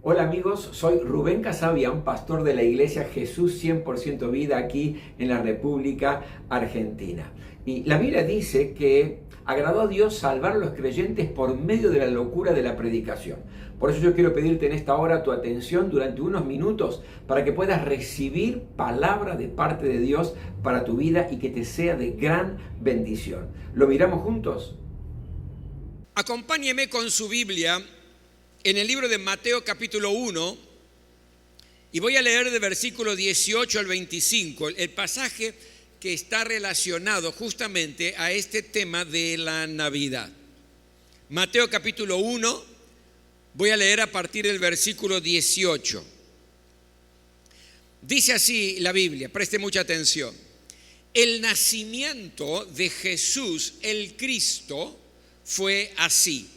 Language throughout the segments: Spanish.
Hola amigos, soy Rubén Casabian, pastor de la iglesia Jesús 100% Vida aquí en la República Argentina. Y la Biblia dice que agradó a Dios salvar a los creyentes por medio de la locura de la predicación. Por eso yo quiero pedirte en esta hora tu atención durante unos minutos para que puedas recibir palabra de parte de Dios para tu vida y que te sea de gran bendición. ¿Lo miramos juntos? Acompáñeme con su Biblia en el libro de Mateo capítulo 1 y voy a leer de versículo 18 al 25, el pasaje que está relacionado justamente a este tema de la Navidad. Mateo capítulo 1, voy a leer a partir del versículo 18. Dice así la Biblia, preste mucha atención. El nacimiento de Jesús el Cristo fue así.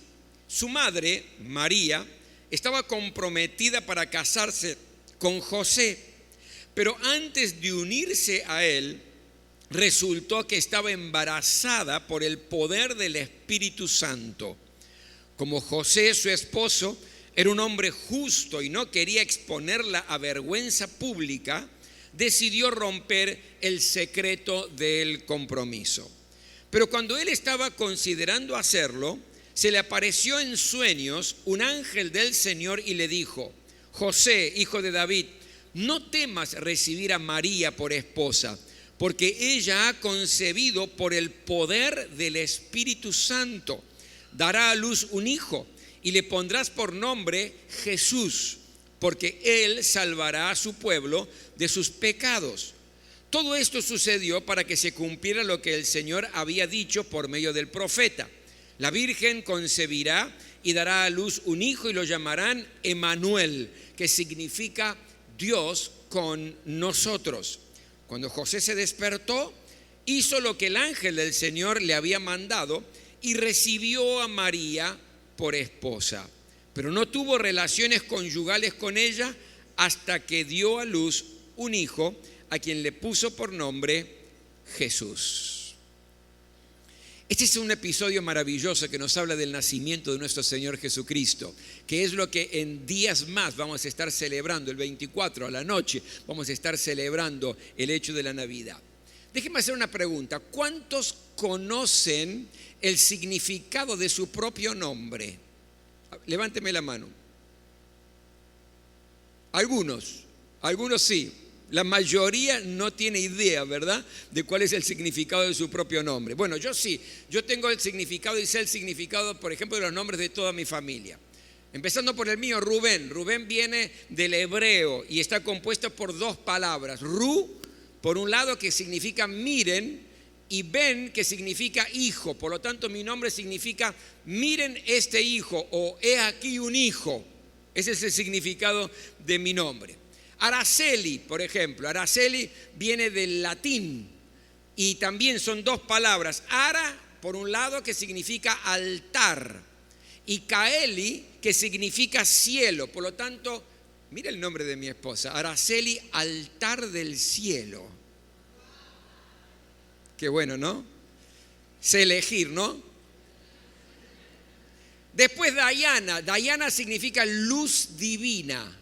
Su madre, María, estaba comprometida para casarse con José, pero antes de unirse a él, resultó que estaba embarazada por el poder del Espíritu Santo. Como José, su esposo, era un hombre justo y no quería exponerla a vergüenza pública, decidió romper el secreto del compromiso. Pero cuando él estaba considerando hacerlo, se le apareció en sueños un ángel del Señor y le dijo: José, hijo de David, no temas recibir a María por esposa, porque ella ha concebido por el poder del Espíritu Santo. Dará a luz un hijo y le pondrás por nombre Jesús, porque él salvará a su pueblo de sus pecados. Todo esto sucedió para que se cumpliera lo que el Señor había dicho por medio del profeta. La Virgen concebirá y dará a luz un hijo y lo llamarán Emmanuel, que significa Dios con nosotros. Cuando José se despertó, hizo lo que el ángel del Señor le había mandado y recibió a María por esposa. Pero no tuvo relaciones conyugales con ella hasta que dio a luz un hijo a quien le puso por nombre Jesús. Este es un episodio maravilloso que nos habla del nacimiento de nuestro Señor Jesucristo, que es lo que en días más vamos a estar celebrando, el 24 a la noche, vamos a estar celebrando el hecho de la Navidad. Déjenme hacer una pregunta: ¿cuántos conocen el significado de su propio nombre? Levánteme la mano. Algunos sí. La mayoría no tiene idea, ¿verdad?, de cuál es el significado de su propio nombre. Bueno, yo sí, yo tengo el significado y sé el significado, por ejemplo, de los nombres de toda mi familia. Empezando por el mío, Rubén. Rubén viene del hebreo y está compuesto por dos palabras. Ru, por un lado, que significa miren, y Ben, que significa hijo. Por lo tanto, mi nombre significa miren este hijo, o he aquí un hijo. Ese es el significado de mi nombre. Araceli, por ejemplo, Araceli viene del latín y también son dos palabras. Ara, por un lado, que significa altar, y Caeli, que significa cielo. Por lo tanto, mira el nombre de mi esposa, Araceli, altar del cielo. Qué bueno, ¿no? Sé elegir, ¿no? Después Dayana significa luz divina.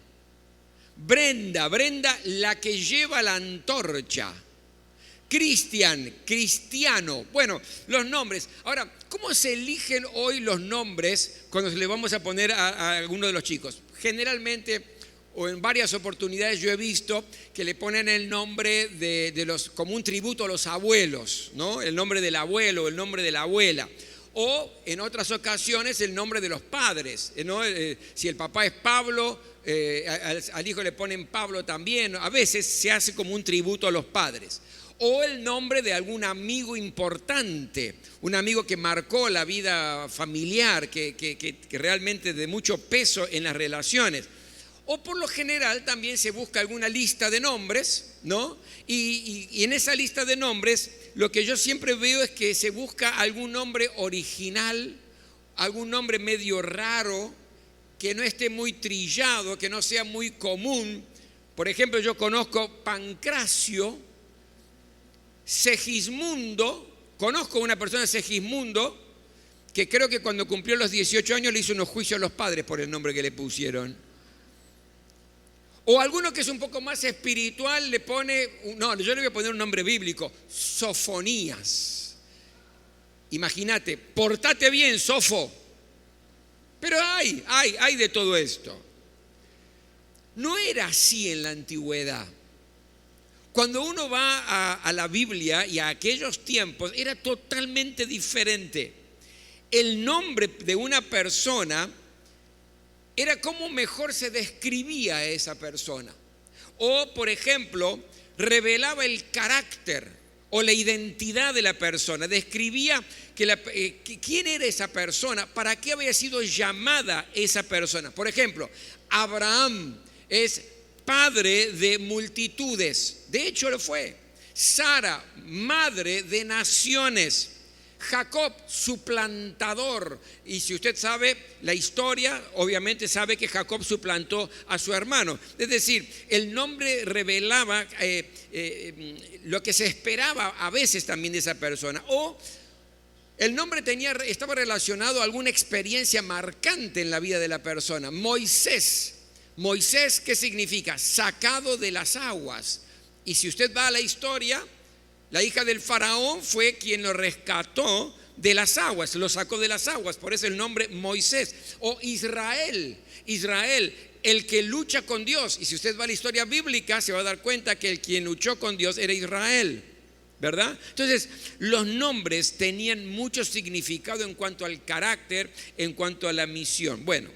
Brenda, la que lleva la antorcha. Cristiano. Bueno, los nombres. Ahora, ¿cómo se eligen hoy los nombres cuando le vamos a poner a alguno de los chicos? Generalmente, o en varias oportunidades, yo he visto que le ponen el nombre de los, como un tributo a los abuelos, ¿no? El nombre del abuelo, el nombre de la abuela. O en otras ocasiones el nombre de los padres, ¿no? Si el papá es Pablo, al hijo le ponen Pablo también. A veces se hace como un tributo a los padres. O el nombre de algún amigo importante, un amigo que marcó la vida familiar, que realmente de mucho peso en las relaciones. O por lo general también se busca alguna lista de nombres, ¿no? Y en esa lista de nombres lo que yo siempre veo es que se busca algún nombre original, algún nombre medio raro, que no esté muy trillado, que no sea muy común. Por ejemplo, yo conozco Pancracio, Segismundo. Conozco una persona, Segismundo, que creo que cuando cumplió los 18 años le hizo unos juicios a los padres por el nombre que le pusieron. O alguno que es un poco más espiritual le pone, no, yo le voy a poner un nombre bíblico, Sofonías. Imagínate, portate bien, Sofo. Pero hay de todo esto. No era así en la antigüedad. Cuando uno va a la Biblia y a aquellos tiempos, era totalmente diferente. El nombre de una persona era cómo mejor se describía a esa persona. O, por ejemplo, revelaba el carácter o la identidad de la persona. Describía quién era esa persona, para qué había sido llamada esa persona. Por ejemplo, Abraham es padre de multitudes. De hecho lo fue. Sara, madre de naciones. Jacob, suplantador. Y si usted sabe la historia, obviamente sabe que Jacob suplantó a su hermano. Es decir, el nombre revelaba lo que se esperaba a veces también de esa persona. O el nombre estaba relacionado a alguna experiencia marcante en la vida de la persona. Moisés. Moisés, ¿qué significa? Sacado de las aguas. Y si usted va a la historia, la hija del faraón fue quien lo rescató de las aguas, lo sacó de las aguas, por eso el nombre Moisés. O Israel, el que lucha con Dios. Y si usted va a la historia bíblica, se va a dar cuenta que el quien luchó con Dios era Israel, ¿verdad? Entonces, los nombres tenían mucho significado en cuanto al carácter, en cuanto a la misión. Bueno,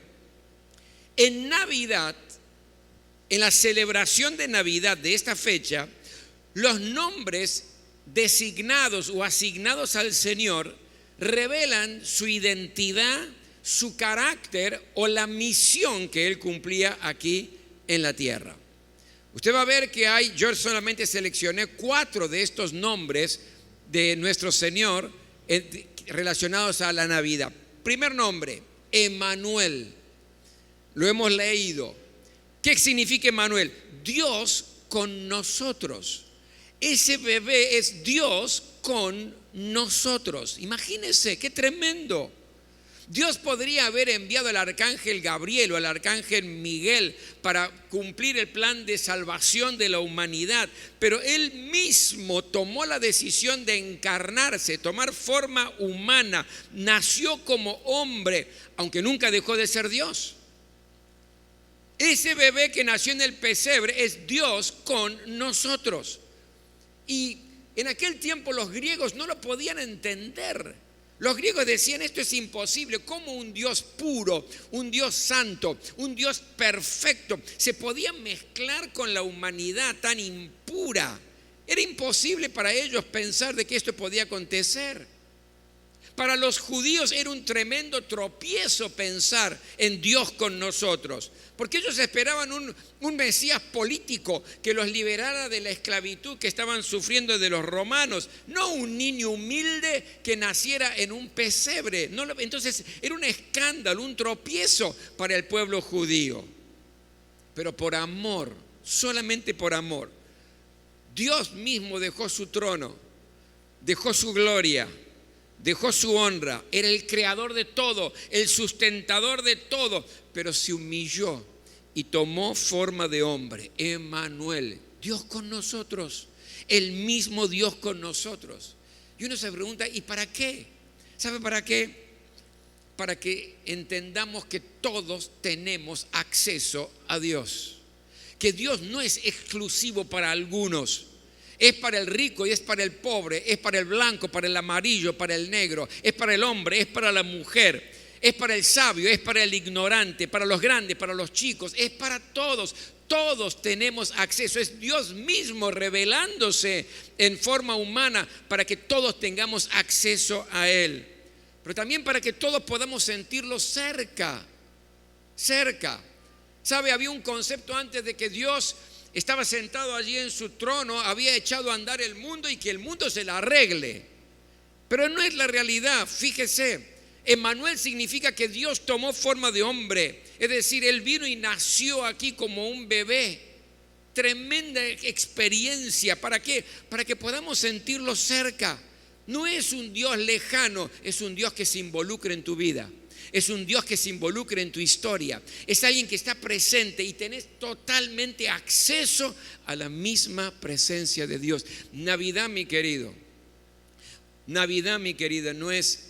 en Navidad, en la celebración de Navidad de esta fecha, los nombres designados o asignados al Señor revelan su identidad, su carácter o la misión que Él cumplía aquí en la tierra. Usted va a ver que yo solamente seleccioné 4 de estos nombres de nuestro Señor relacionados a la Navidad. Primer nombre, Emmanuel. Lo hemos leído. ¿Qué significa Emmanuel? Dios con nosotros. Ese bebé es Dios con nosotros. Imagínense, qué tremendo. Dios podría haber enviado al arcángel Gabriel o al arcángel Miguel para cumplir el plan de salvación de la humanidad, pero Él mismo tomó la decisión de encarnarse, tomar forma humana, nació como hombre, aunque nunca dejó de ser Dios. Ese bebé que nació en el pesebre es Dios con nosotros. Y en aquel tiempo los griegos no lo podían entender. Los griegos decían, esto es imposible. ¿Cómo un Dios puro, un Dios santo, un Dios perfecto se podía mezclar con la humanidad tan impura? Era imposible para ellos pensar de que esto podía acontecer. Para los judíos era un tremendo tropiezo pensar en Dios con nosotros, porque ellos esperaban un Mesías político que los liberara de la esclavitud que estaban sufriendo de los romanos, no un niño humilde que naciera en un pesebre. Entonces era un escándalo, un tropiezo para el pueblo judío. Pero por amor, solamente por amor, Dios mismo dejó su trono, dejó su gloria, dejó su honra. Era el creador de todo, el sustentador de todo, pero se humilló y tomó forma de hombre. Emmanuel, Dios con nosotros, el mismo Dios con nosotros. Y uno se pregunta, ¿y para qué? ¿Sabe para qué? Para que entendamos que todos tenemos acceso a Dios, que Dios no es exclusivo para algunos. Es para el rico y es para el pobre, es para el blanco, para el amarillo, para el negro, es para el hombre, es para la mujer, es para el sabio, es para el ignorante, para los grandes, para los chicos, es para todos. Todos tenemos acceso. Es Dios mismo revelándose en forma humana para que todos tengamos acceso a Él. Pero también para que todos podamos sentirlo cerca. ¿Sabe? Había un concepto antes de que Dios estaba sentado allí en su trono, había echado a andar el mundo y que el mundo se la arregle. Pero no es la realidad. Fíjese, Emmanuel significa que Dios tomó forma de hombre, es decir, Él vino y nació aquí como un bebé. Tremenda experiencia. ¿Para qué? Para que podamos sentirlo cerca. No es un Dios lejano, es un Dios que se involucra en tu vida. Es un Dios que se involucra en tu historia. Es alguien que está presente y tenés totalmente acceso a la misma presencia de Dios. Navidad, mi querido. Navidad, mi querida, no es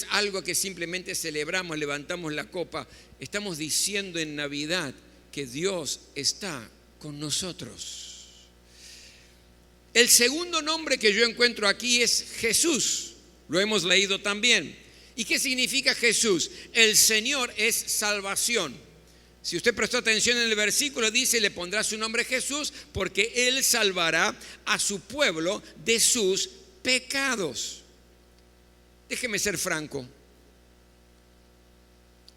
algo que simplemente celebramos, levantamos la copa. Estamos diciendo en Navidad que Dios está con nosotros. El segundo nombre que yo encuentro aquí es Jesús. Lo hemos leído también. ¿Y qué significa Jesús? El Señor es salvación. Si usted prestó atención en el versículo, dice: le pondrá su nombre Jesús porque Él salvará a su pueblo de sus pecados. Déjeme ser franco.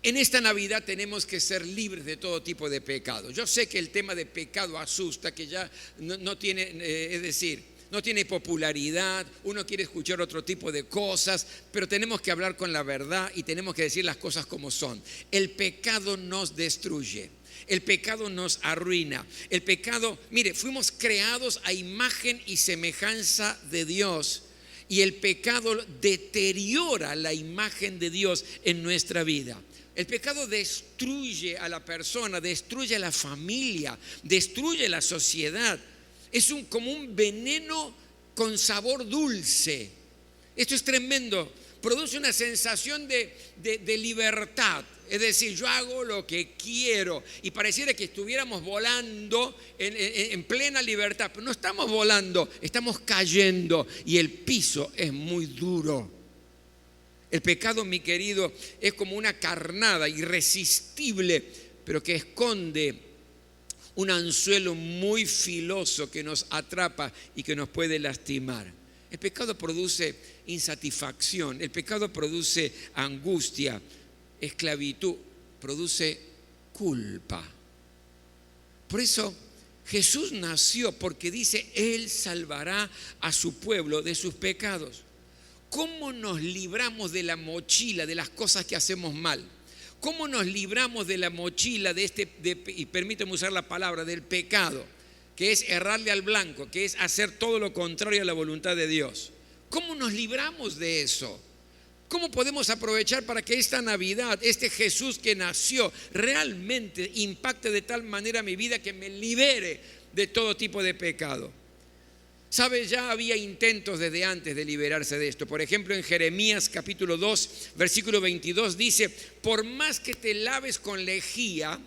En esta Navidad tenemos que ser libres de todo tipo de pecado. Yo sé que el tema de pecado asusta, que ya no tiene, es decir, no tiene popularidad, uno quiere escuchar otro tipo de cosas, pero tenemos que hablar con la verdad y tenemos que decir las cosas como son. El pecado nos destruye. El pecado nos arruina. El pecado, mire, fuimos creados a imagen y semejanza de Dios. Y el pecado deteriora la imagen de Dios en nuestra vida. El pecado destruye a la persona, destruye a la familia, destruye la sociedad. Es como un veneno con sabor dulce. Esto es tremendo. Produce una sensación de libertad. Es decir, yo hago lo que quiero y pareciera que estuviéramos volando en plena libertad. Pero no estamos volando, estamos cayendo y el piso es muy duro. El pecado, mi querido, es como una carnada irresistible, pero que esconde un anzuelo muy filoso que nos atrapa y que nos puede lastimar. El pecado produce insatisfacción, el pecado produce angustia, esclavitud, produce culpa. Por eso Jesús nació, porque dice: Él salvará a su pueblo de sus pecados. ¿Cómo nos libramos de la mochila de las cosas que hacemos mal? ¿Cómo nos libramos de la mochila y permíteme usar la palabra, del pecado, que es errarle al blanco, que es hacer todo lo contrario a la voluntad de Dios? ¿Cómo nos libramos de eso? ¿Cómo podemos aprovechar para que esta Navidad, este Jesús que nació, realmente impacte de tal manera mi vida que me libere de todo tipo de pecado? ¿Sabe? Ya había intentos desde antes de liberarse de esto. Por ejemplo, en Jeremías capítulo 2, versículo 22 dice: por más que te laves con lejía,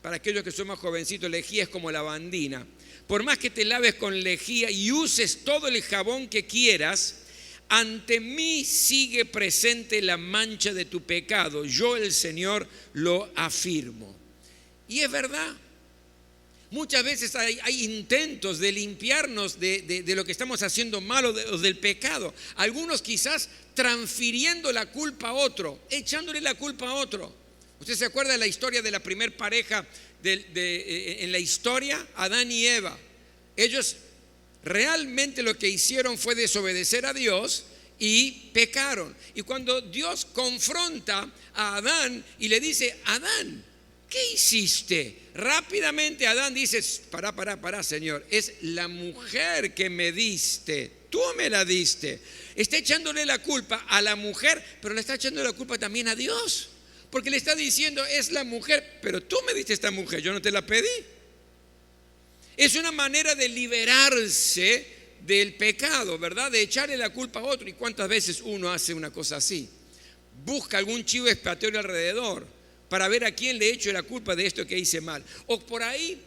para aquellos que son más jovencitos, lejía es como lavandina. Por más que te laves con lejía y uses todo el jabón que quieras, ante mí sigue presente la mancha de tu pecado. Yo, el Señor, lo afirmo. Y es verdad. Muchas veces hay intentos de limpiarnos de lo que estamos haciendo mal o del pecado. Algunos quizás transfiriendo la culpa a otro, echándole la culpa a otro. ¿Usted se acuerda de la historia de la primer pareja en la historia? Adán y Eva. Ellos realmente lo que hicieron fue desobedecer a Dios y pecaron. Y cuando Dios confronta a Adán y le dice: Adán, ¿qué hiciste? Rápidamente Adán dice: pará, Señor, es la mujer que me diste, tú me la diste. Está echándole la culpa a la mujer, pero le está echando la culpa también a Dios, porque le está diciendo: es la mujer, pero tú me diste esta mujer, yo no te la pedí. Es una manera de liberarse del pecado, ¿verdad? De echarle la culpa a otro. ¿Y cuántas veces uno hace una cosa así? Busca algún chivo expiatorio alrededor para ver a quién le echo la culpa de esto que hice mal. O por ahí,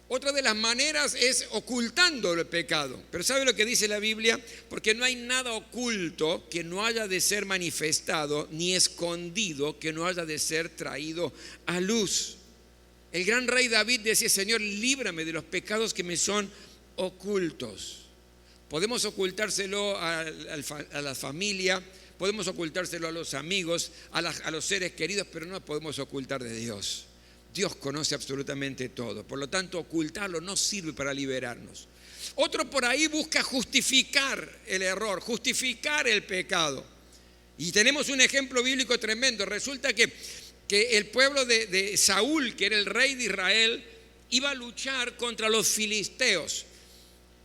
otra de las maneras es ocultando el pecado. Pero ¿sabe lo que dice la Biblia? Porque no hay nada oculto que no haya de ser manifestado, ni escondido que no haya de ser traído a luz. El gran rey David decía: Señor, líbrame de los pecados que me son ocultos. Podemos ocultárselo a la familia, podemos ocultárselo a los amigos, a los seres queridos, pero no nos podemos ocultar de Dios. Dios conoce absolutamente todo. Por lo tanto, ocultarlo no sirve para liberarnos. Otro por ahí busca justificar el error, justificar el pecado. Y tenemos un ejemplo bíblico tremendo. Resulta que el pueblo de Saúl, que era el rey de Israel, iba a luchar contra los filisteos.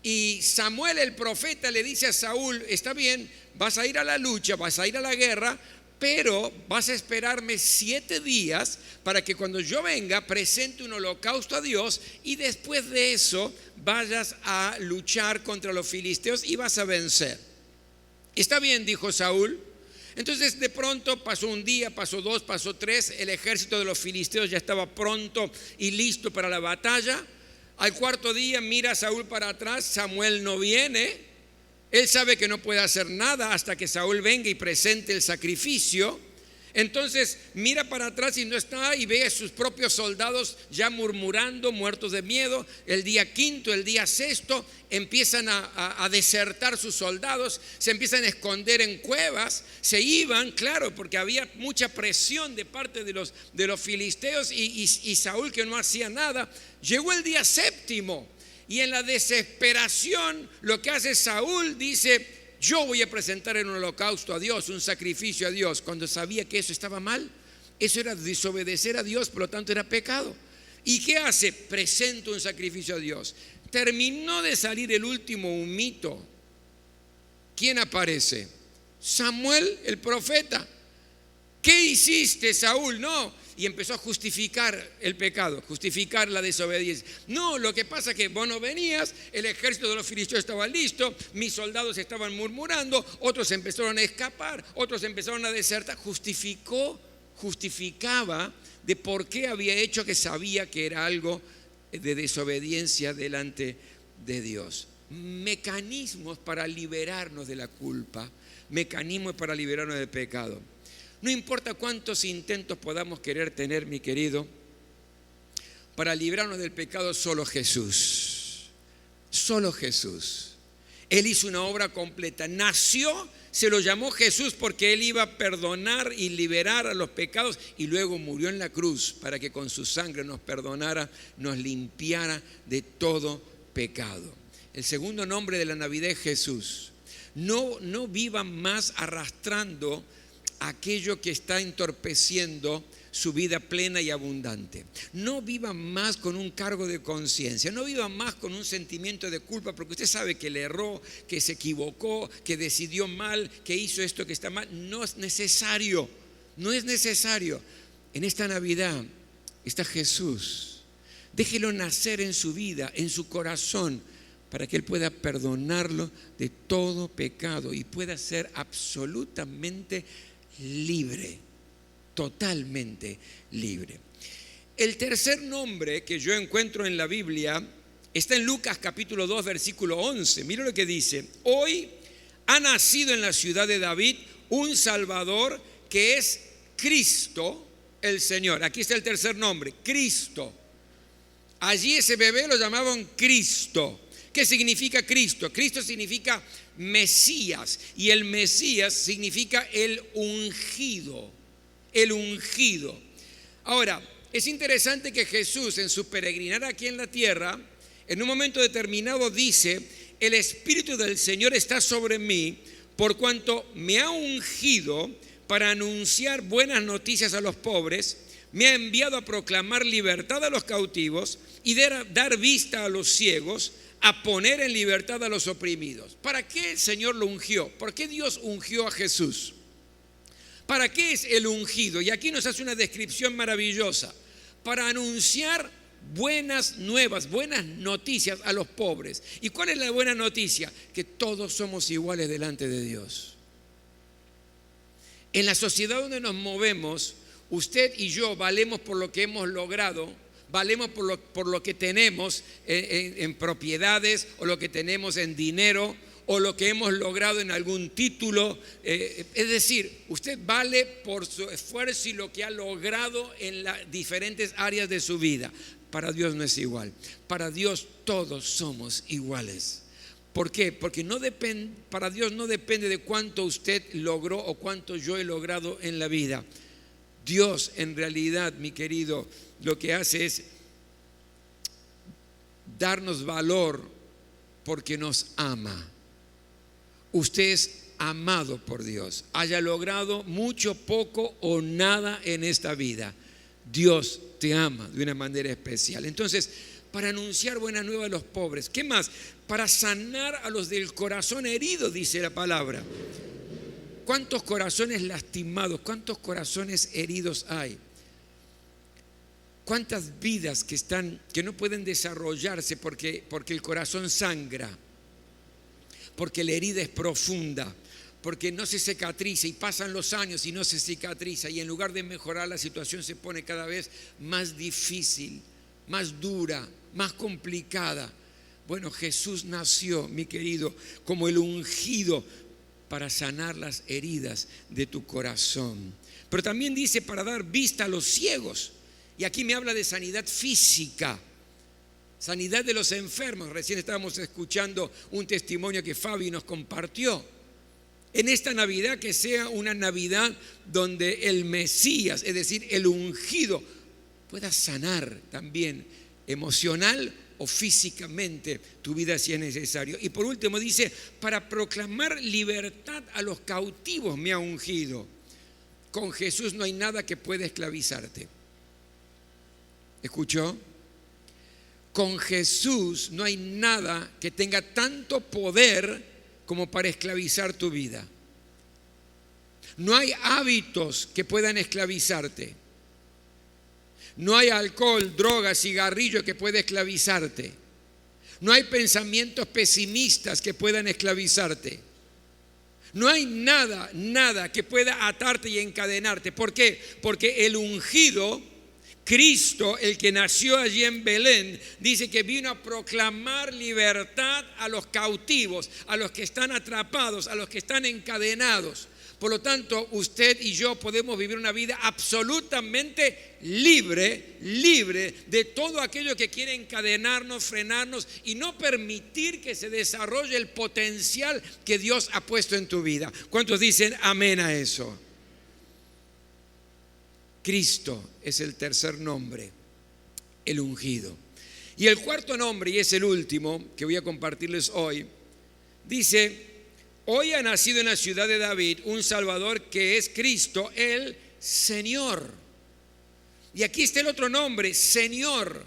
Y Samuel el profeta le dice a Saúl: está bien, vas a ir a la lucha, vas a ir a la guerra, pero vas a esperarme 7 días para que cuando yo venga presente un holocausto a Dios y después de eso vayas a luchar contra los filisteos y vas a vencer. Está bien, dijo Saúl. Entonces de pronto pasó un día, pasó 2, pasó 3, el ejército de los filisteos ya estaba pronto y listo para la batalla. Al 4.º día mira Saúl para atrás, Samuel no viene. Él sabe que no puede hacer nada hasta que Saúl venga y presente el sacrificio. Entonces mira para atrás y no está, y ve a sus propios soldados ya murmurando, muertos de miedo. El día 5.º, el día 6.º, empiezan a desertar sus soldados, se empiezan a esconder en cuevas, se iban, claro, porque había mucha presión de parte de los filisteos y Saúl, que no hacía nada. Llegó el día 7.º y en la desesperación lo que hace Saúl dice: yo voy a presentar en un holocausto a Dios, un sacrificio a Dios, cuando sabía que eso estaba mal. Eso era desobedecer a Dios, por lo tanto era pecado. ¿Y qué hace? Presenta un sacrificio a Dios. Terminó de salir el último humito. ¿Quién aparece? Samuel, el profeta. ¿Qué hiciste, Saúl? No. Y empezó a justificar el pecado, justificar la desobediencia. No, lo que pasa es que vos no venías, el ejército de los filisteos estaba listo, mis soldados estaban murmurando, otros empezaron a escapar, otros empezaron a desertar. Justificaba de por qué había hecho, que sabía que era algo de desobediencia delante de Dios. Mecanismos para liberarnos de la culpa, mecanismos para liberarnos del pecado. No importa cuántos intentos podamos querer tener, mi querido, para librarnos del pecado, solo Jesús. Solo Jesús. Él hizo una obra completa. Nació, se lo llamó Jesús porque Él iba a perdonar y liberar a los pecados, y luego murió en la cruz para que con su sangre nos perdonara, nos limpiara de todo pecado. El segundo nombre de la Navidad es Jesús. No vivan más arrastrando aquello que está entorpeciendo su vida plena y abundante. No vivan más con un cargo de conciencia, no vivan más con un sentimiento de culpa, porque usted sabe que le erró, que se equivocó, que decidió mal, que hizo esto que está mal. No es necesario, no es necesario. En esta Navidad está Jesús. Déjelo nacer en su vida, en su corazón, para que Él pueda perdonarlo de todo pecado y pueda ser absolutamente libre, totalmente libre. El tercer nombre que yo encuentro en la Biblia está en Lucas capítulo 2 versículo 11. Mira lo que dice: hoy ha nacido en la ciudad de David un Salvador, que es Cristo el Señor. Aquí está el tercer nombre, Cristo. Allí ese bebé lo llamaban Cristo. ¿Qué significa Cristo? Cristo significa Mesías, y el Mesías significa el ungido, el ungido. Ahora, es interesante que Jesús, en su peregrinar aquí en la tierra, en un momento determinado dice: el Espíritu del Señor está sobre mí, por cuanto me ha ungido para anunciar buenas noticias a los pobres, me ha enviado a proclamar libertad a los cautivos y dar vista a los ciegos, a poner en libertad a los oprimidos. ¿Para qué el Señor lo ungió? ¿Por qué Dios ungió a Jesús? ¿Para qué es el ungido? Y aquí nos hace una descripción maravillosa. Para anunciar buenas nuevas, buenas noticias a los pobres. ¿Y cuál es la buena noticia? Que todos somos iguales delante de Dios. En la sociedad donde nos movemos, usted y yo valemos por lo que hemos logrado, valemos por lo que tenemos en propiedades, o lo que tenemos en dinero, o lo que hemos logrado en algún título. Es decir, usted vale por su esfuerzo y lo que ha logrado en las diferentes áreas de su vida. Para Dios no es igual. Para Dios todos somos iguales. ¿Por qué? Porque para Dios no depende de cuánto usted logró o cuánto yo he logrado en la vida. Dios, en realidad, mi querido, lo que hace es darnos valor porque nos ama. Usted es amado por Dios, haya logrado mucho, poco o nada en esta vida. Dios te ama de una manera especial. Entonces, para anunciar buena nueva a los pobres. ¿Qué más? Para sanar a los del corazón herido, dice la palabra. ¿cuántos corazones lastimados, cuántos corazones heridos hay? ¿Cuántas vidas que no pueden desarrollarse porque el corazón sangra? Porque la herida es profunda, porque no se cicatriza y pasan los años y no se cicatriza, y en lugar de mejorar la situación se pone cada vez más difícil, más dura, más complicada. Bueno, Jesús nació, mi querido, como el ungido para sanar las heridas de tu corazón. Pero también dice para dar vista a los ciegos. Y aquí me habla de sanidad física, sanidad de los enfermos. Recién estábamos escuchando un testimonio que Fabi nos compartió. En esta Navidad, que sea una Navidad donde el Mesías, es decir, el ungido, pueda sanar también emocional o físicamente tu vida si es necesario. Y por último dice, para proclamar libertad a los cautivos me ha ungido. Con Jesús no hay nada que pueda esclavizarte. ¿Escuchó? Con Jesús no hay nada que tenga tanto poder como para esclavizar tu vida. No hay hábitos que puedan esclavizarte. No hay alcohol, drogas, cigarrillo que pueda esclavizarte. No hay pensamientos pesimistas que puedan esclavizarte. No hay nada que pueda atarte y encadenarte. ¿Por qué? Porque el ungido, Cristo, el que nació allí en Belén, dice que vino a proclamar libertad a los cautivos, a los que están atrapados, a los que están encadenados. Por lo tanto, usted y yo podemos vivir una vida absolutamente libre de todo aquello que quiere encadenarnos, frenarnos y no permitir que se desarrolle el potencial que Dios ha puesto en tu vida. ¿Cuántos dicen amén a eso? Cristo es el tercer nombre, el ungido. Y el cuarto nombre, y es el último que voy a compartirles hoy, dice: hoy ha nacido en la ciudad de David un Salvador que es Cristo, el Señor. Y aquí está el otro nombre, Señor.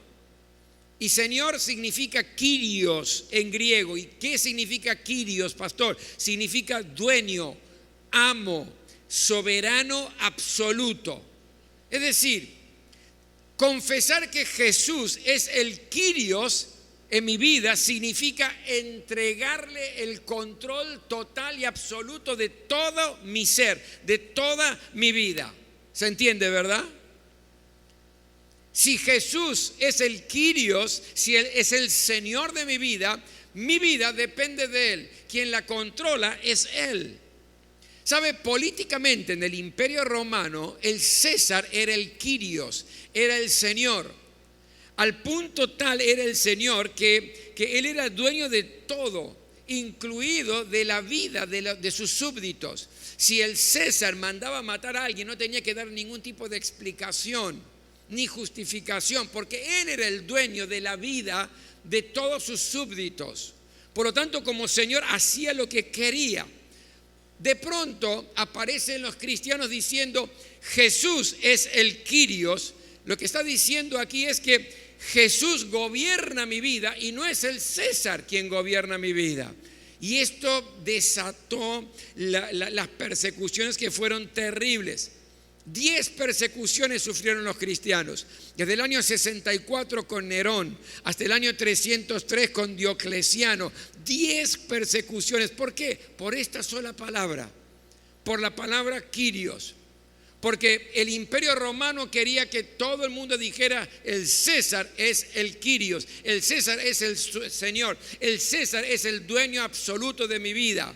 Y Señor significa Kyrios en griego. ¿Y qué significa Kyrios, pastor? Significa dueño, amo, soberano absoluto. Es decir, confesar que Jesús es el Kyrios en mi vida significa entregarle el control total y absoluto de todo mi ser, de toda mi vida. ¿Se entiende, verdad? Si Jesús es el Kyrios, si Él es el Señor de mi vida depende de Él. Quien la controla es Él. ¿Sabe? Políticamente en el Imperio Romano, el César era el Kyrios, era el Señor. Al punto tal era el Señor que Él era dueño de todo, incluido de la vida de sus súbditos. Si el César mandaba matar a alguien, no tenía que dar ningún tipo de explicación ni justificación, porque Él era el dueño de la vida de todos sus súbditos. Por lo tanto, como Señor, hacía lo que quería. De pronto aparecen los cristianos diciendo: Jesús es el Kyrios. Lo que está diciendo aquí es que Jesús gobierna mi vida y no es el César quien gobierna mi vida. Y esto desató las persecuciones que fueron terribles. 10 persecuciones sufrieron los cristianos, desde el año 64 con Nerón hasta el año 303 con Diocleciano. 10 persecuciones. ¿Por qué? Por esta sola palabra, por la palabra Kyrios. Porque el Imperio Romano quería que todo el mundo dijera: el César es el Kyrios, el César es el Señor, el César es el dueño absoluto de mi vida.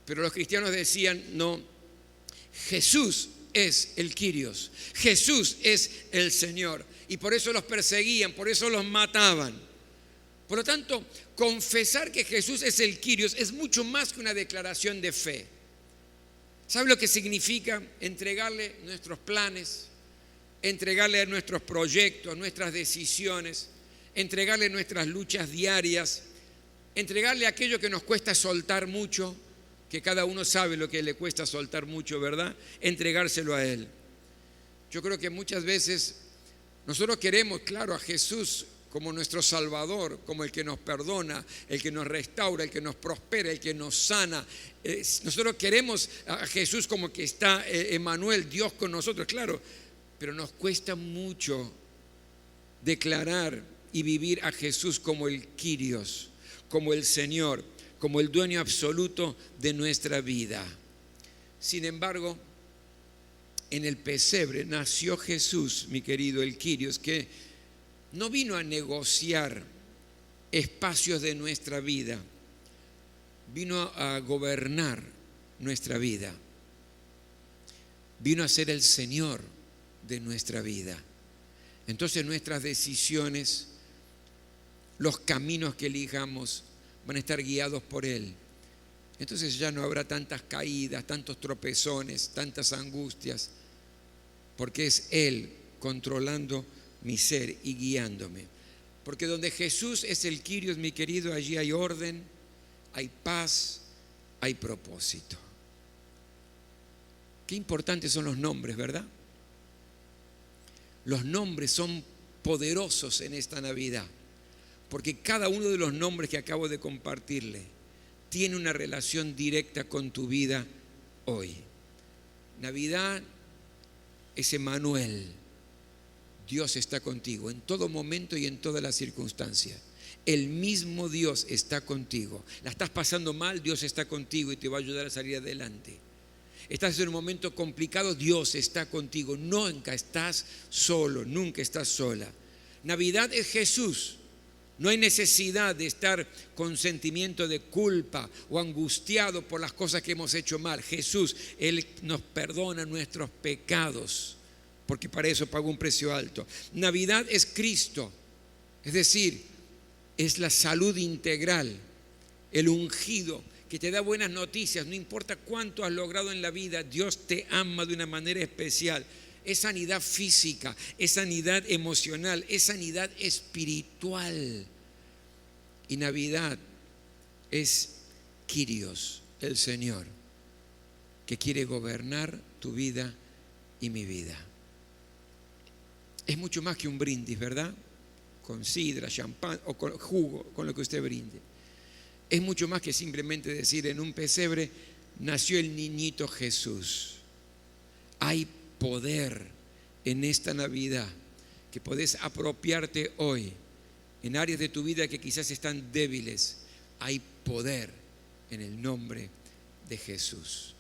Pero los cristianos decían: no, Jesús es el Kyrios, Jesús es el Señor. Y por eso los perseguían, por eso los mataban. Por lo tanto, confesar que Jesús es el Kyrios es mucho más que una declaración de fe. ¿Sabe lo que significa? Entregarle nuestros planes, entregarle nuestros proyectos, nuestras decisiones, entregarle nuestras luchas diarias, entregarle aquello que nos cuesta soltar mucho, que cada uno sabe lo que le cuesta soltar mucho, ¿verdad? Entregárselo a Él. Yo creo que muchas veces nosotros queremos, claro, a Jesús como nuestro Salvador, como el que nos perdona, el que nos restaura, el que nos prospera, el que nos sana. Nosotros queremos a Jesús como que está Emmanuel, Dios con nosotros, claro, pero nos cuesta mucho declarar y vivir a Jesús como el Kyrios, como el Señor, como el dueño absoluto de nuestra vida. Sin embargo, en el pesebre nació Jesús, mi querido, el Kyrios, que no vino a negociar espacios de nuestra vida, vino a gobernar nuestra vida, vino a ser el Señor de nuestra vida. Entonces nuestras decisiones, los caminos que elijamos van a estar guiados por Él. Entonces ya no habrá tantas caídas, tantos tropezones, tantas angustias, porque es Él controlando mi ser y guiándome. Porque donde Jesús es el Kyrios, mi querido, allí hay orden, hay paz, hay propósito. Qué importantes son los nombres, ¿verdad? Los nombres son poderosos en esta Navidad, porque cada uno de los nombres que acabo de compartirle tiene una relación directa con tu vida hoy. Navidad es Emmanuel. Dios está contigo en todo momento y en todas las circunstancias. El mismo Dios está contigo. La estás pasando mal, Dios está contigo y te va a ayudar a salir adelante. Estás en un momento complicado, Dios está contigo. Nunca estás solo, nunca estás sola. Navidad es Jesús. No hay necesidad de estar con sentimiento de culpa o angustiado por las cosas que hemos hecho mal. Jesús, Él nos perdona nuestros pecados, porque para eso pagó un precio alto. Navidad es Cristo, es decir, es la salud integral, el ungido que te da buenas noticias. No importa cuánto has logrado en la vida, Dios te ama de una manera especial. Es sanidad física, es sanidad emocional, es sanidad espiritual. Y Navidad es Kyrios, el Señor, que quiere gobernar tu vida y mi vida. Es mucho más que un brindis, ¿verdad? Con sidra, champán o con jugo, con lo que usted brinde. Es mucho más que simplemente decir: en un pesebre nació el niñito Jesús. Hay poder en esta Navidad que podés apropiarte hoy en áreas de tu vida que quizás están débiles. Hay poder en el nombre de Jesús.